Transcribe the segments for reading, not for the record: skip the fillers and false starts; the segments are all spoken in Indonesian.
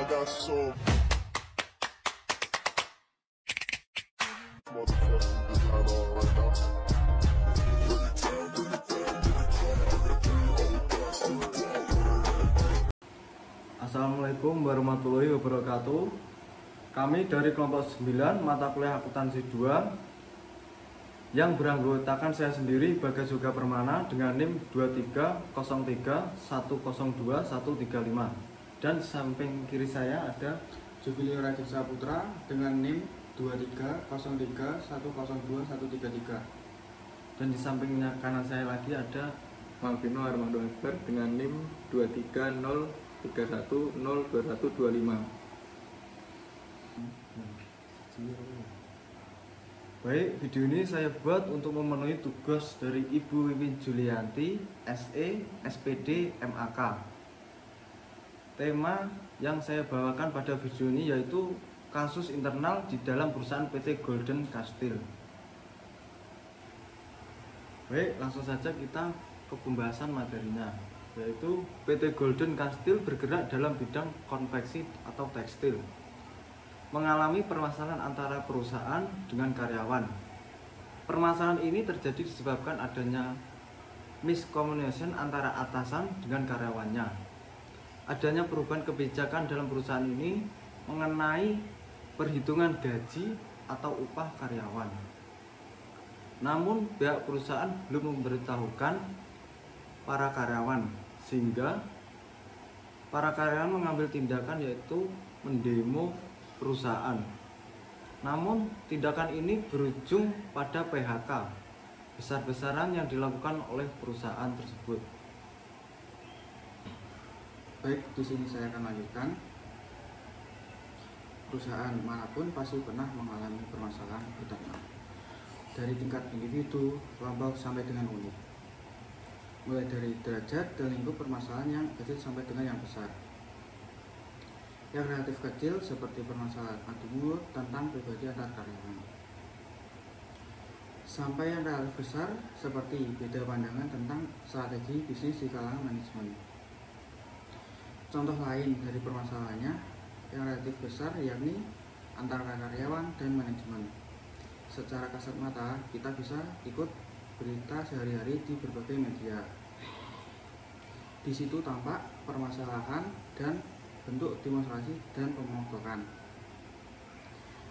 got some motherfucking design on right now. Assalamualaikum warahmatullahi wabarakatuh. Kami dari kelompok 9 mata kuliah akuntansi 2 yang beranggotakan saya sendiri Bagas Yoga Permana dengan NIM 2303102135, dan samping kiri saya ada Jubilio Radit Saputra dengan NIM 2303102133, dan di sampingnya kanan saya lagi ada Malvino Armando Akbar dengan NIM 23031012125. Baik, video ini saya buat untuk memenuhi tugas dari Ibu Wiwin Julianti, SE, SPD, MAK. Tema yang saya bawakan pada video ini yaitu kasus internal di dalam perusahaan PT Golden Castil. Baik, langsung saja kita ke pembahasan materinya, yaitu PT Golden Castil bergerak dalam bidang konveksi atau tekstil, mengalami permasalahan antara perusahaan dengan karyawan. Permasalahan ini terjadi disebabkan adanya miscommunication antara atasan dengan karyawannya. Adanya perubahan kebijakan dalam perusahaan ini mengenai perhitungan gaji atau upah karyawan. Namun pihak perusahaan belum memberitahukan para karyawan, sehingga para karyawan mengambil tindakan yaitu mendemo perusahaan. Namun tindakan ini berujung pada PHK besar-besaran yang dilakukan oleh perusahaan tersebut. Baik, di sini saya akan lanjutkan. Perusahaan manapun pasti pernah mengalami permasalahan internal, dari tingkat individu, kelompok sampai dengan unit. Mulai dari derajat dan lingkup permasalahan yang kecil sampai dengan yang besar. Yang relatif kecil seperti permasalahan adu mulut tentang pribadi antar karyawan, sampai yang relatif besar seperti beda pandangan tentang strategi bisnis di kalangan manajemen. Contoh lain dari permasalahannya yang relatif besar yakni antara karyawan dan manajemen. Secara kasat mata kita bisa ikut berita sehari-hari di berbagai media. Di situ tampak permasalahan dan bentuk demonstrasi dan pemogokan.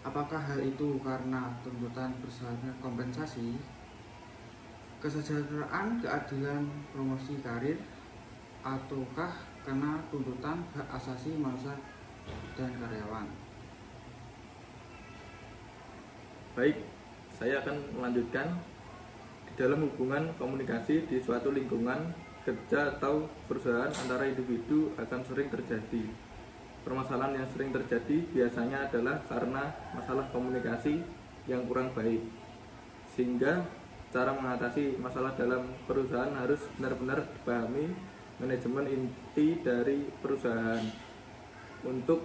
Apakah hal itu karena tuntutan bersyaratnya kompensasi, kesejahteraan, keadilan, promosi karir, ataukah karena tuntutan hak asasi manusia dan karyawan? Baik, saya akan melanjutkan. Di dalam hubungan komunikasi di suatu lingkungan kerja atau perusahaan antara individu akan sering terjadi. Permasalahan yang sering terjadi biasanya adalah karena masalah komunikasi yang kurang baik, sehingga cara mengatasi masalah dalam perusahaan harus benar-benar dipahami manajemen inti dari perusahaan untuk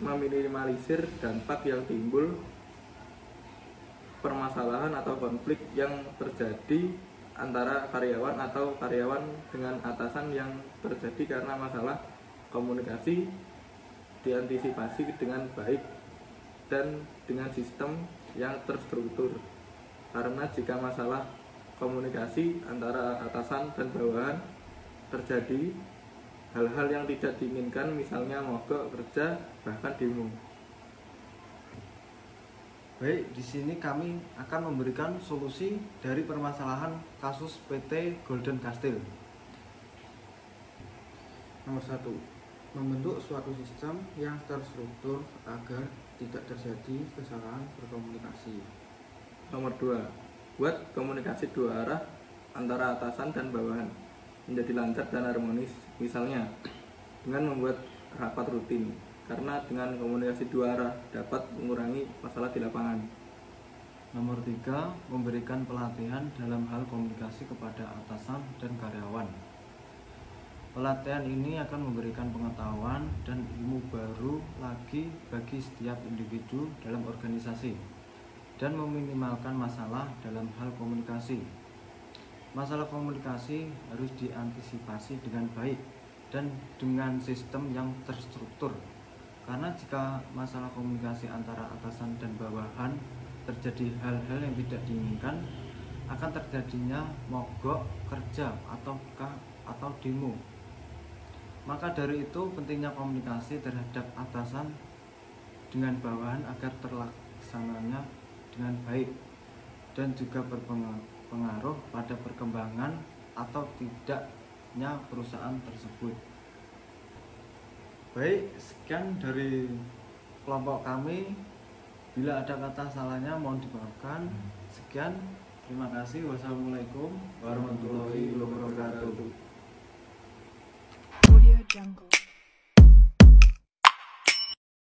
meminimalisir dampak yang timbul permasalahan atau konflik yang terjadi antara karyawan atau karyawan dengan atasan yang terjadi karena masalah komunikasi diantisipasi dengan baik dan dengan sistem yang terstruktur. Karena jika masalah komunikasi antara atasan dan bawahan terjadi hal-hal yang tidak diinginkan, misalnya mogok kerja, bahkan demo. Baik, di sini kami akan memberikan solusi dari permasalahan kasus PT Golden Castil. Nomor 1, membentuk suatu sistem yang terstruktur agar tidak terjadi kesalahan berkomunikasi. Nomor 2, buat komunikasi dua arah antara atasan dan bawahan menjadi lancar dan harmonis, misalnya dengan membuat rapat rutin, karena dengan komunikasi dua arah dapat mengurangi masalah di lapangan. Nomor 3, memberikan pelatihan dalam hal komunikasi kepada atasan dan karyawan. Pelatihan ini akan memberikan pengetahuan dan ilmu baru lagi bagi setiap individu dalam organisasi dan meminimalkan masalah dalam hal komunikasi. Masalah komunikasi harus diantisipasi dengan baik dan dengan sistem yang terstruktur Karena jika masalah komunikasi antara atasan dan bawahan terjadi hal-hal yang tidak diinginkan, akan terjadinya mogok kerja atau demo. Maka dari itu pentingnya komunikasi terhadap atasan dengan bawahan agar terlaksananya dengan baik dan juga berpengaruh pada perkembangan atau tidaknya perusahaan tersebut. Baik, sekian dari kelompok kami. Bila ada kata salahnya mohon dimaafkan. Sekian, terima kasih. Wassalamualaikum warahmatullahi wabarakatuh. Audio Jungle.